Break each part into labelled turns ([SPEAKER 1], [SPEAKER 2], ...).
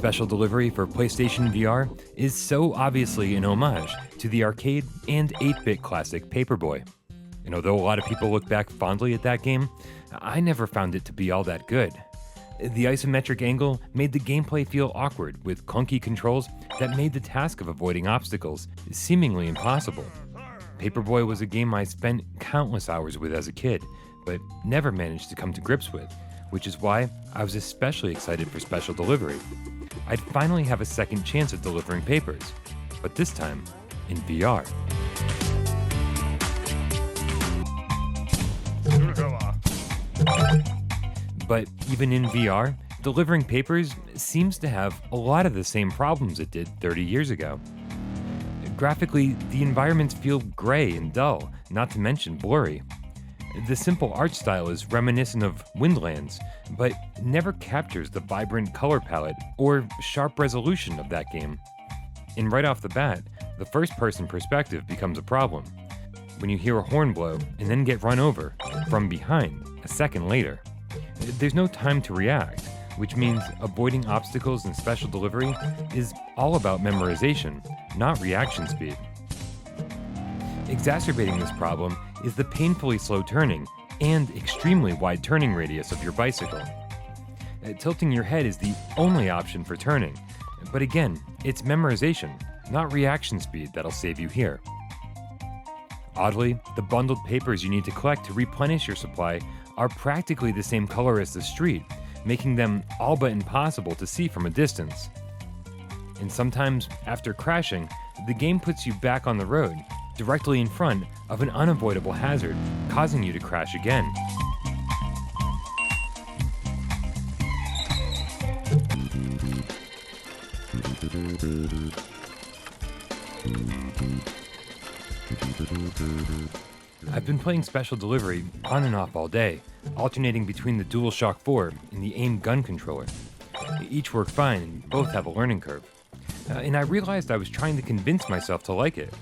[SPEAKER 1] Special Delivery for PlayStation VR is so obviously an homage to the arcade and 8-bit classic Paperboy. And although a lot of people look back fondly at that game, I never found it to be all that good. The isometric angle made the gameplay feel awkward, with clunky controls that made the task of avoiding obstacles seemingly impossible. Paperboy was a game I spent countless hours with as a kid, but never managed to come to grips with, which is why I was especially excited for Special Delivery. I'd finally have a second chance at delivering papers, but this time in VR. But even in VR, delivering papers seems to have a lot of the same problems it did 30 years ago. Graphically, the environments feel gray and dull, not to mention blurry. The simple art style is reminiscent of Windlands, but never captures the vibrant color palette or sharp resolution of that game. And right off the bat, the first-person perspective becomes a problem. When you hear a horn blow and then get run over from behind a second later, there's no time to react, which means avoiding obstacles in Special Delivery is all about memorization, not reaction speed. Exacerbating this problem is the painfully slow turning and extremely wide turning radius of your bicycle. Tilting your head is the only option for turning, but again, it's memorization, not reaction speed, that'll save you here. Oddly, the bundled papers you need to collect to replenish your supply are practically the same color as the street, making them all but impossible to see from a distance. And sometimes, after crashing, the game puts you back on the road, directly in front of an unavoidable hazard, causing you to crash again. I've been playing Special Delivery on and off all day, alternating between the DualShock 4 and the AIM gun controller. Each work fine and both have a learning curve. And I realized I was trying to convince myself to like it.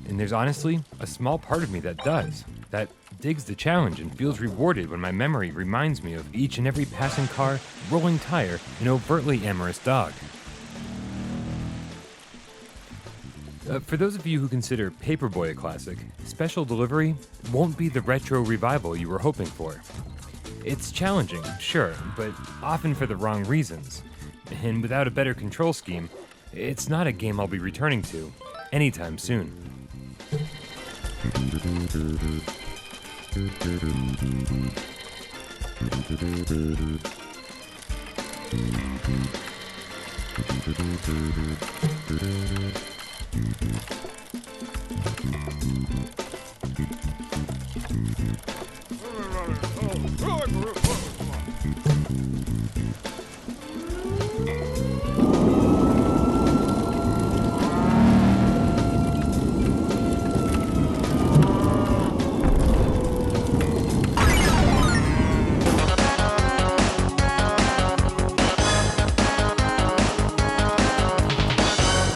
[SPEAKER 1] And there's honestly a small part of me that does, that digs the challenge and feels rewarded when my memory reminds me of each and every passing car, rolling tire, and overtly amorous dog. For those of you who consider Paperboy a classic, Special Delivery won't be the retro revival you were hoping for. It's challenging, sure, but often for the wrong reasons. And without a better control scheme, it's not a game I'll be returning to anytime soon.